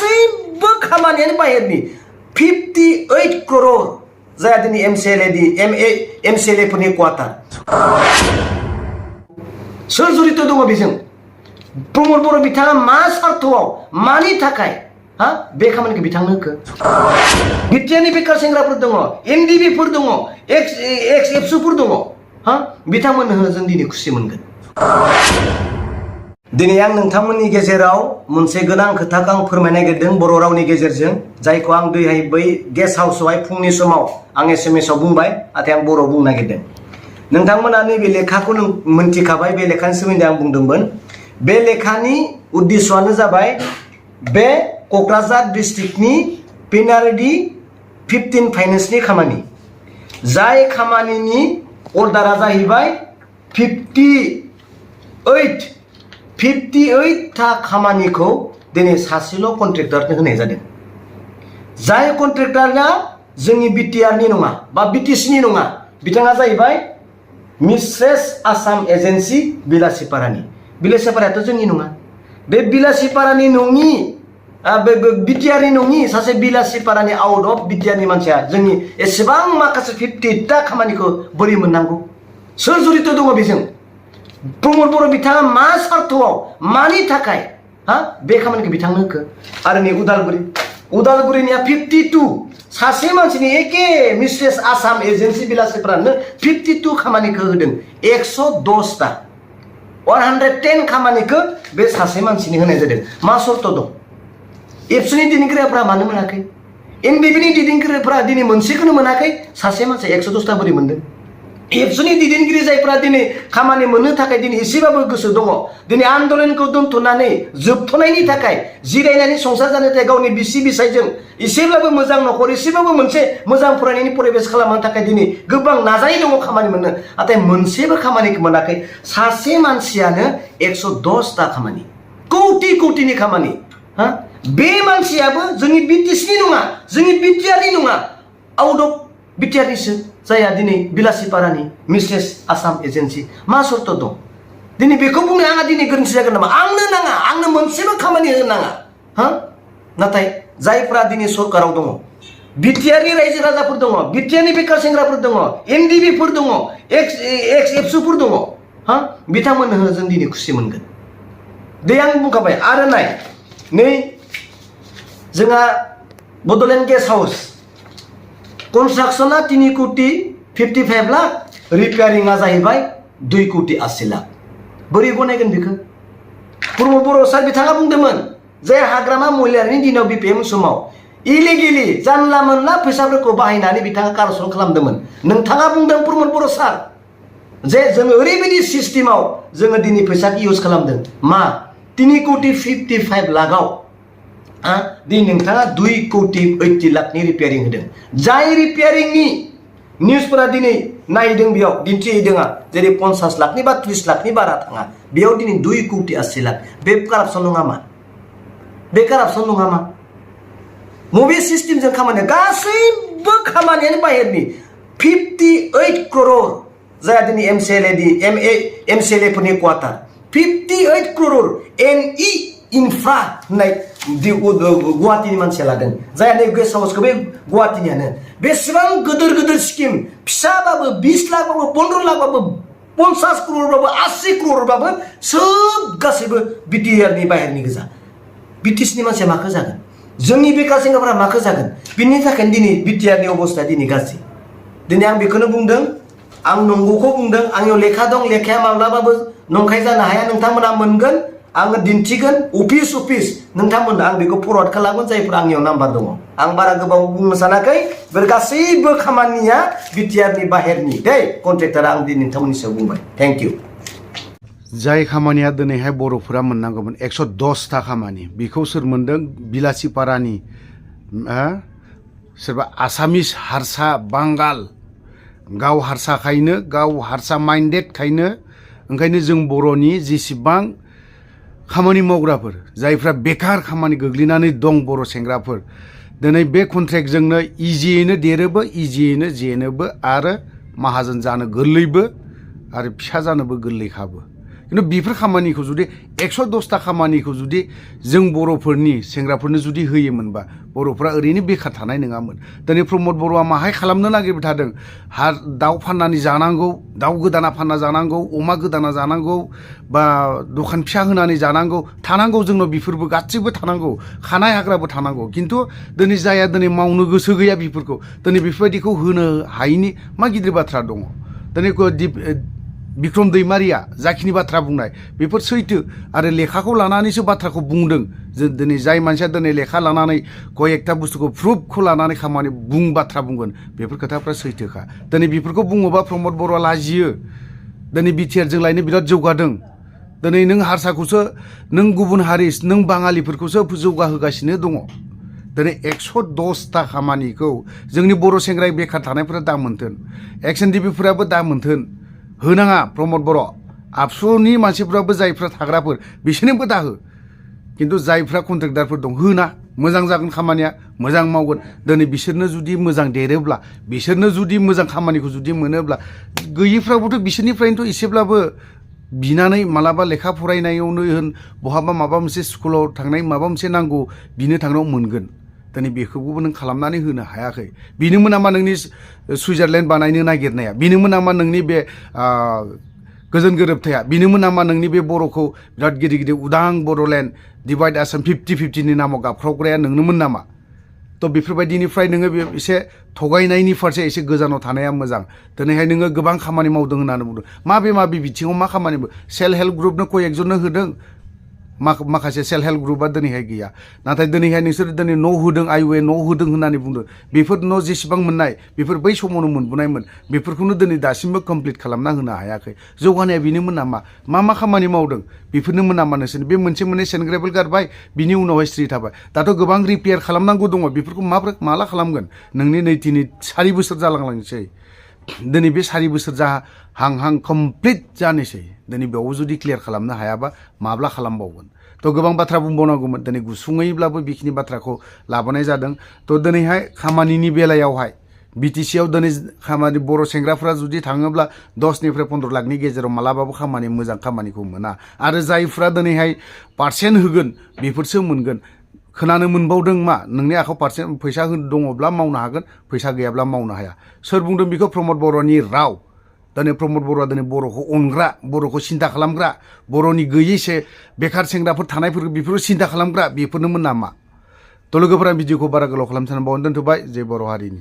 गासैबो खामानियानो बाहेरनि 58 crore जाया दिनै MCLA फोरनि क्वार्टार सोर जड़ित दङ बेजों प्रमद बर' बिथाङा मा सार्थआव मानि थाखाय बे खामानिखौ बिथांनो होखो बिटिआरनि बेकार सेंग्राफोर दङ एनडिबि फोर दङ एक्स एबसुफोर दङ बिथांमोननो जों दिनै खुसि मोनगोन दिनै आं नोंथांमोननि गेजेराव मोनसे गोनां खोथाखौ आं फोरमायनो नागिरदों बर' रावनि गेजेरजों जायखौ आं दैहाय बै गेस्ट हाउसआवहाय फुंनि समाव आं SMS आव बुंबाय नाथाय आं बर'आव बुंनो नागिरदों नोंथांमोना नैबे लेखाखौ मोनथिखाबाय बे लेखानि सोमोन्दै आं बुंदोंमोन बे लेखानि उद्देश्यआनो जाबाय बे क'क्राझार डिस्ट्रिक्टनि पिनारेडि 15 फाइनेन्सनि खामानि जाय खामानिनि अर्डारा जाहैबाय 58 था खामानिखौ दिनै सासेल' कन्ट्रेक्टरनो होनाय जादों जाय कन्ट्रेक्टरआ जोंनि बिटिआरनि नङा बा बिटिसिनि नङा बिथाङा जाहैबाय मिसेस आसाम एजेन्सि बिलासिपारायाथ' जोंनि नङा बे बिलासिपारानि नङि बिटिआरनि नङि सासे बिलासिपारानि आउट अफ बिटिआरनि मानसिया जोंनि एसेबां माखासे 58टा खामानिखौ बोरै मोननांगौ सोर जड़ित दङ बेजों प्रमद बर' बिथाङा मा सार्थआव मानि थाखाय बे खामानिखौ बिथांनो होखो आरो नै उदालगुरिनिया 52 सासे मानसिनि एके मिसेस आसाम एजेन्सि बिलासिपारानो 52 खामानिखौ होदों 110टा 110 खामानिखौ बे सासे मानसिनि होनाय जादों मा सर्त दं एबसुनि दैदेनगिरिफोरा मानो मोनाखै एनडिबिनि दैदेनगिरिफोरा दिनै मोनसेखौनो मोनाखै सासे मानसिया 110टा बोरै मोनदों एबसुनि दैदेनगिरि जायफोरा दिनै खामानि मोननो थाखाय दिनै एसेबाबो गोसो दङ दिनै आन्दोलनखौ दोनथ'नानै जोबथ'नायनि थाखाय जिरायनानै संसार जानो थाखाय गावनि बिसि बिसायजों एसेब्लाबो मोजां न'खर एसेबाबो मोनसे मोजां फरायनायनि परिबेस खालामनो थाखाय दिनै गोबां नाजानाय दङ खामानि मोननो नाथाय मोनसेबो खामानिखौ मोनाखै सासे मानसियानो 110टा खामानि कौटिनि खामानि बे मानसियाबो जोंनि बिटिसिनि नङा जोंनि बिटिआरनि नङा आउट अफ बिटिआरनिसो जायहा दिनै बिलासिपारानि मिसेस आसाम एजेन्सि मा सर्त दं दिनै बेखौ बुंनो आंहा दिनै गोरोन्थि जागोन नामा आंनो नाङा आंनो मोनसेबो खामानि होनो नाङा नाथाय जायफ्रा दिनै सरकाराव दङ बिटिआरनि रायजो राजाफोर दङ बिटिआरनि बेकार सेंग्राफोर दङ एनडिबिफोर दङ एक्स एबसुफोर दङ बिथांमोननो जों दिनै खुसि मोनगोन दे आं बुंखाबाय आरो नै जोंहा बड'लेण्ड गेस्ट हाउस कन्स्ट्राक्शना 3,55,00,000 रिपेयारिंआ जाहैबाय 2,80,00,000 बोरै गनायगोन बेखौ प्रमद बर' सार बिथाङा बुंदोंमोन जे हाग्रामा महिलारिनि दिनाव बिपिएम समाव इलिगेलि जानला मोनला फैसाफोरखौ बाहायनानै बिथाङा कारापसन खालामदोंमोन नोंथाङा बुंदों प्रमद बर' सार जे जोङो ओरैबायदि सिस्टेमाव जोङो दिनै फैसाखौ इउज खालामदों मा 3,55,00,000 दिनै नोंथाङा 2,80,00,000 रिपेयारिं होदों जाय रिपेयारिंनि निउसफोरा दिनै नायदों बेयाव दिन्थिहैदों जेरै 50 लाखनि बा 30 लाखनि बारा थाङा बेयाव दिनै 2,80,00,000 बे कारापसन नङा मा मबे सिस्टेमजों खामानि गासैबो खामानियानो बाहेरनि 58 crore जाया दिनै MCLA फोरनि क्वार्टार 58 crore NE इनफ्रा होननाय गुवाहाटीनि मानसिया लादों जायहा नै गेस्ट हाउसखौ बे गुवाहाटीनियानो बेसेबां गिदिर स्किम फिसाबाबो 20 लाखबाबो 15 लाखबाबो 50 crore 80 crore सोब गासैबो बिटिआरनि बाहेरनि गोजा बिटिसिनि मानसिया माखौ जागोन जोंनि बेकार सेंग्राफोरा माखौ जागोन बिनि थाखायनो दिनै बिटिआरनि अबस्थाया दिनै गाज्रि दिनै आं बेखौनो बुंदों आं नंगौखौ बुंदों आंनियाव लेखा दं लेखाया माब्लाबाबो नंखाय जानो हाया नोंथांमोना मोनगोन आङो दिन्थिगोन अफिस नोंथांमोननो आं बेखौ फरवार्ड खालामगोन जायफोरा आंनियाव नाम्बार दङ आं बारा गोबाव बुंनो सानाखै बे गासैबो खामानिया बिटिआरनि बाहेरनि दै कन्ट्रेक्टरा आं दिनै नोंथांमोननि सायाव बुंबाय थेंक इउ जाय खामानिया दिनैहाय बर'फोरा मोननांगौमोन 110टा खामानि बेखौ सोर मोनदों बिलासिपारानि सोरबा आसामिस हारसा बांगाल गाव हारसाखायनो गाव हारसा माइन्डेडखायनो ओंखायनो जों बर'नि जेसेबां खामानि मावग्राफोर जायफ्रा बेकार खामानि गोग्लैनानै दं बर' सेंग्राफोर दिनै बे कन्ट्रेक्टजोंनो इजियैनो देरोबो इजियैनो जेनोबो आरो माहाजोन जानो गोरलैबो आरो फिसा जानोबो गोरलैखाबो खिन्थु बेफोर खामानिखौ जुदि 110टा खामानिखौ जुदि जों बर'फोरनि सेंग्राफोरनो जुदि होयोमोनबा बर'फ्रा ओरैनो बेखार थानाय नङामोन। दिनै प्रमद बर'आ माहाय खालामनो नागिरबाय थादों, दाउ फाननानै जानांगौ, दाउ गोदाना फानना जानांगौ, अमा गोदाना जानांगौ, बा दखान फिसा होनानै जानांगौ, थानांगौ जोंनाव बेफोरबो गासिबो थानांगौ, खानाय हाग्राबो थानांगौ। खिन्थु दिनै जाया दिनै मावनो गोसो गैया बेफोरखौ, दिनै बेफोरबायदिखौ होनो हायैनि मा गिदिर बाथ्रा दङ। दिनै बिक्रम दैमारिया जाखिनि बाथ्रा बुंनाय बेफोर सैथो आरो लेखाखौ लानानैसो बाथ्राखौ बुंदों। दिनै जाय मानसिया दिनै लेखा लानानै कयेकथा बुस्थुखौ प्रुफखौ लानानै खामानि बाथ्रा बुंगोन बेफोर खोथाफ्रा सैथोखा। दिनै बेफोरखौ बुङोबा प्रमद बर'आ लाजियो। दिनै बिटिआरजों लायनो बिराद जौगादों। दिनै नों हारसाखौसो, नों गुबुन हारि, नों बाङालिफोरखौसो जौगाहोगासिनो दङ। दिनै 110टा खामानिखौ जोंनि बर' सेंग्रा बेखार थानायफोरा दा मोनथों, XNDP-फोराबो दा मोनथों। होनाङा प्रमद बर', आबसुनि मानसिफ्राबो जायफ्रा थाग्राफोर बिसोरनोबो दाहो। खिन्थु जायफ्रा कन्ट्रेक्टारफोर दं होना, मोजां जागोन खामानिया, मोजां मावगोन। दिनै बिसोरनो जुदि मोजां देरोब्ला, बिसोरनो जुदि मोजां खामानिखौ जुदि मोनोब्ला, गैयिफ्राबोथ' बिसोरनिफ्रायनोथ' एसेब्लाबो बिनानै मालाबा लेखा फरायनायावनो होन, बहाबा माबा मोनसे स्कुलाव थांनाय माबा मोनसे नांगौ बिनो थांनायाव मोनगोन। दिनै बेखौबो नों खालामनानै होनो हायाखै। बेनोमोन नामा नोंनि सुइजारलेण्ड बानायनो नागिरनाया? बेनोमोन नामा नोंनि बे गोजोन गोरोबथाया? बेनोमोन नामा नोंनि बे बर'खौ बिराद गिदिर गिदिर उदां बड'लेण्ड, डिभाइड आसाम 50-50नि नामाव गाबख्रावग्राया नोंनोमोन नामा? थ' बेफोरबायदिनिफ्राय नोङो बे एसे थगायनायनि फारसे एसे गोजानाव थानाया मोजां। दिनैहाय नोङो गोबां खामानि मावदों होननानै बुंदों। माबे बिथिङाव मा खामानि? सेल्फ हेल्प ग्रुपनो कयेकजननो होदों, माखासे सेल्फ हेल्प ग्रुपआ दिनैहाय गैया। नाथाय दिनैहाय नोंसोर दिनै न' होदों, आइवे न' होदों होननानै बुंदों। बेफोर न' जेसेबां मोननाय बेफोर बै समावनो मोनबोनायमोन, बेफोरखौनो दिनै दासिमबो कमप्लिट खालामना होनो हायाखै। जौगानाया बेनोमोन नामा? मा खामानि मावदों बेफोरनोमोन नामा नोंसोर? बे मोनसे मोननै सेन्ट ग्रेभेल गारबाय, बिनि उनावहाय स्ट्रि थाबाय। दाथ' गोबां रिपेयार खालामनांगौ दङ, बेफोरखौ माला खालामगोन? नोंनि 4 बोसोर जालांलांसै। दिनै बे 4 बोसोर हां कमप्लिट जानोसै। दिनै बेयाव जुदि क्लियार खालामनो हायाबा माब्ला खालामबावगोन? थ' गोबां बाथ्रा बुंबावनांगौमोन, दिनै गुसुङैब्लाबो बेखिनि बाथ्राखौ लाबोनाय जादों। थ' दिनैहाय खामानिनि बेलायावहाय BTC-आव दिनै खामानि बर' सेंग्राफ्रा जुदि थाङोब्ला 10निफ्राय 15 लाखनि गेजेराव मालाबाबो मोजां खामानिखौ मोना। आरो जायफ्रा दिनैहाय पार्सेन्ट होगोन बेफोरसो मोनगोन। खोनानो मोनबावदों मा, नोंनि आखायाव फैसा दङब्ला मावनो हागोन, फैसा गैयाब्ला मावनो हाया। सोर बुंदों बेखौ? प्रमद बर'नि राव। दिनै प्रमद बर'आ दिनै बर'खौ अनग्रा, बर'खौ सिन्था खालामग्रा, बर'नि गैयैसे बेखार सेंग्राफोर थानायफोरखौ बेफोरखौ सिन्था खालामग्रा बेफोरनोमोन नामा? थ' लोगोफोरा भिडिअखौ बारा गोलाव खालामनो सानबावनो दोनथ'बाय। जे बर' हारिनि